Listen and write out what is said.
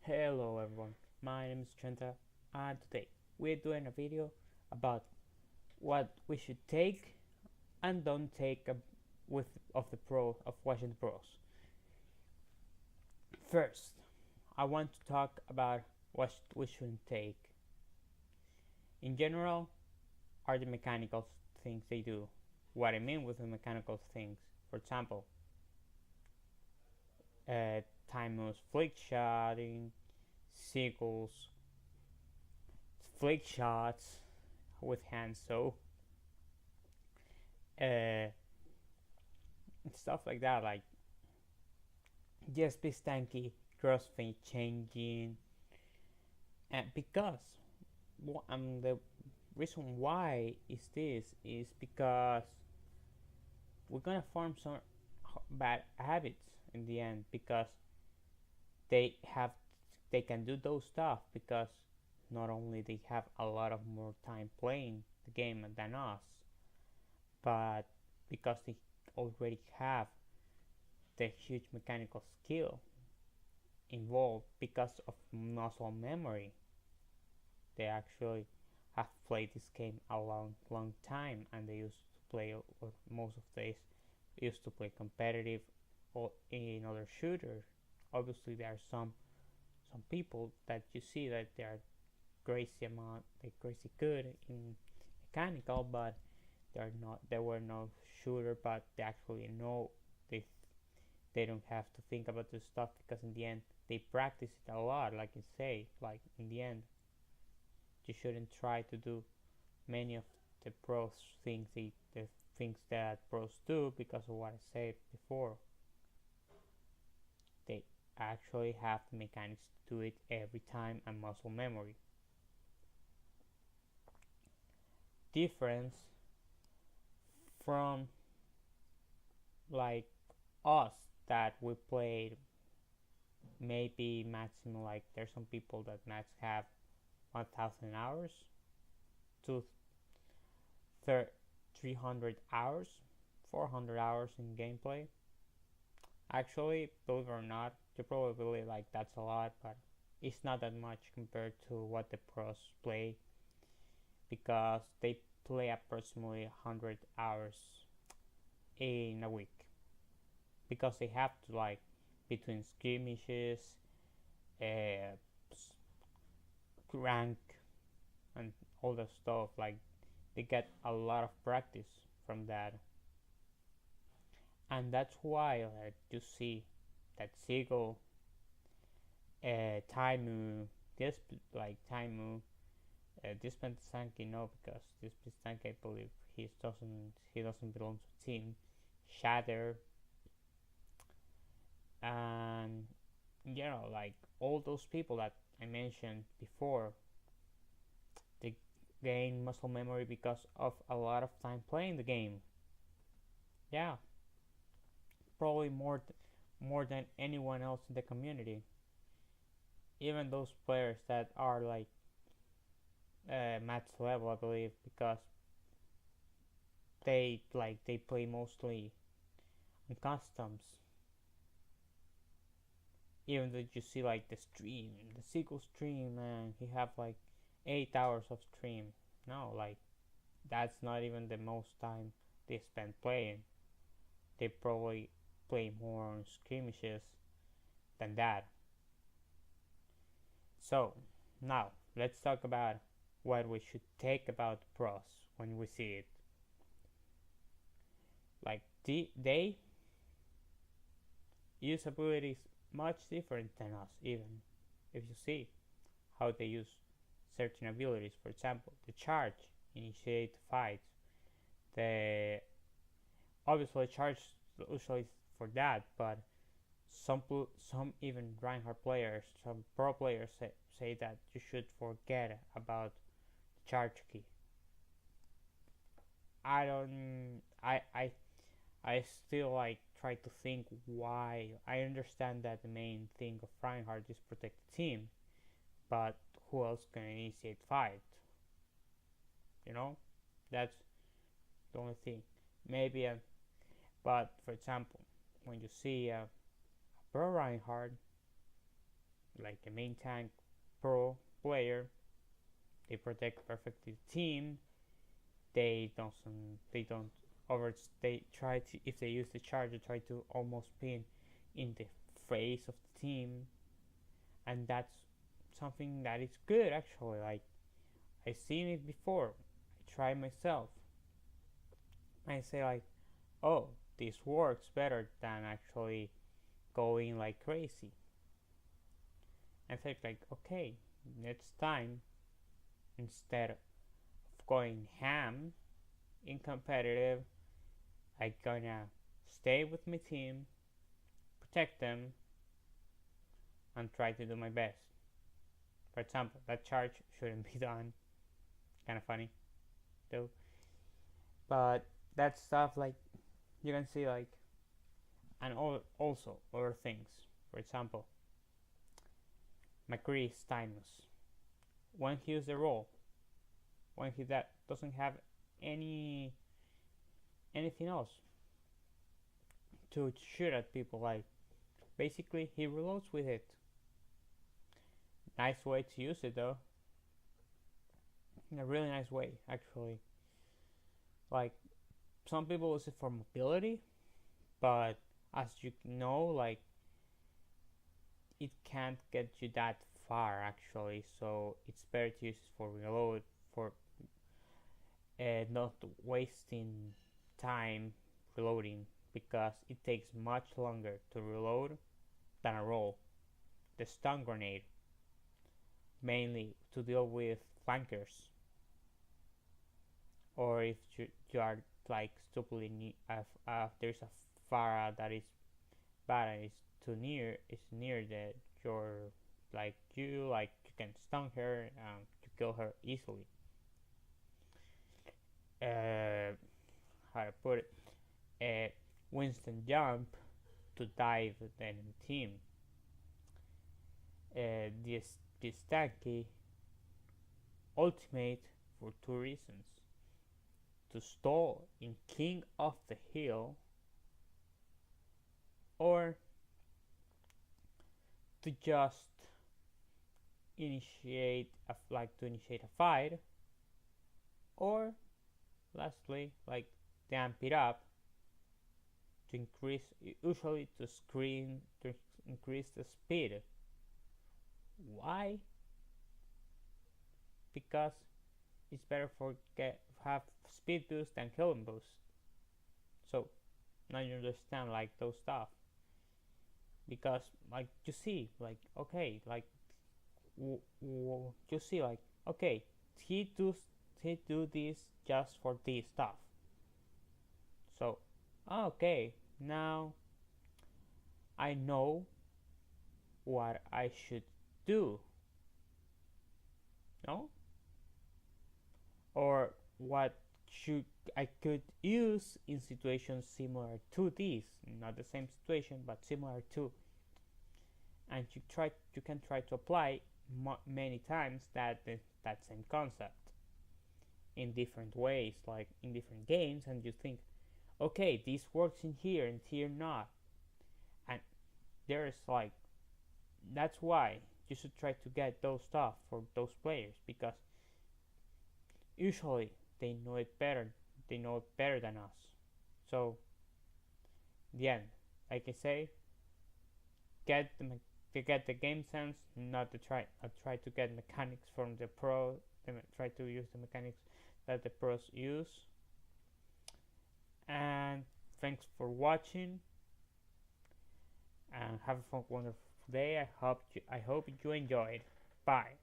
Hello everyone, my name is Trenta and today we're doing a video about what we should take and don't take with of the pro of watching the pros. First, I want to talk about what we shouldn't take. In general, are the mechanical things they do. What I mean with the mechanical things, for example, time moves, flick shotting, sequels, flick shots with hands, so uh, stuff like that, like just be stanky, crossfade changing, and because the reason why is this is because we're gonna form some bad habits in the end because they have they can do those stuff because not only they have a lot of more time playing the game than us, but because they already have the huge mechanical skill involved because of muscle memory. They actually have played this game a long time, and they used to play, or most of days used to play competitive or in other shooters. Obviously, there are some people that you see that they are crazy good in mechanical, but they were no shooter, but they actually know they they don't have to think about this stuff because in the end they practice it a lot, like I say. Like in the end, you shouldn't try to do many of the pros things, the things that pros do, because of what I said before. They actually have the mechanics to do it every time and muscle memory. Difference from like us that we played maybe maximum, like there's some people that max have 1000 hours to 300 hours, 400 hours in gameplay. Actually, believe it or not, you probably believe like that's a lot, but it's not that much compared to what the pros play because they play approximately 100 hours in a week because they have to, like, between skirmishes, uh, rank, and all that stuff, like they get a lot of practice from that. And that's why, like, you see that Seagull, Taimu, this like Taimu, this Pensanki, no, because this Pensanki, I believe he doesn't belong to the team. Shatter, and like all those people that I mentioned before, they gain muscle memory because of a lot of time playing the game. Yeah, probably more than anyone else in the community. Even those players that are like max level, I believe, because they play mostly on customs. Even though you see like the sequel stream, and he have like 8 hours of stream. No, like that's not even the most time they spend playing. They probably play more on skirmishes than that. So now let's talk about what we should take about pros when we see it. Like they use abilities much different than us, even if you see how they use certain abilities. For example, the charge, initiate fights. The obviously charge usually for that, but some even Reinhardt players, some pro players say that you should forget about the charge key. I don't. I still like try to think why. I understand that the main thing of Reinhardt is protect the team, but who else can initiate fight? You know, that's the only thing. Maybe, but for example, when you see a pro Reinhardt, like a main tank pro player. They protect perfectly the team. They don't over they try to, if they use the charge, they try to almost pin in the face of the team, and that's something that is good actually. Like, I've seen it before. I try myself. I say like, oh, this works better than actually going like crazy. I think like, okay, next time, instead of going ham in competitive, I gonna stay with my team, protect them, and try to do my best. For example, that charge shouldn't be done. Kind of funny, though. But that stuff, like, you can see, like, and also other things. For example, McCree Stymos. When he uses the roll, when he that doesn't have any anything else to shoot at people, like, basically he reloads with it. Nice way to use it though. In a really nice way, actually. Like, some people use it for mobility, but as you know, like, it can't get you that far actually. So it's better to use it for reload, for not wasting time reloading, because it takes much longer to reload than a roll. The stun grenade, mainly to deal with flankers, or if you are like stupidly there's a Pharah that is bad and is too near, is near the your like you can stun her to kill her easily. How to put it? Winston jump to dive the enemy team. This tanky ultimate for two reasons: to stall in King of the Hill, or to just initiate a fight, or lastly, like, damp it up to increase, usually to screen, to increase the speed. Why? Because it's better for have speed boost than healing boost. So now you understand like those stuff, because like you see like, okay, like you see like, okay, he do this just for this stuff. So okay, now I know what I should do, no? Or what should I could use in situations similar to this, not the same situation but similar to, and you can try to apply many times that same concept in different ways, like in different games, and you think, okay, this works in here and here not, and there's like, that's why you should try to get those stuff for those players, because usually they know it better, than us. So the end, like I say, get to get the game sense, not to try to get mechanics from the pro, try to use the mechanics that the pros use. And thanks for watching, and have a fun, wonderful day. I hope you enjoyed. Bye.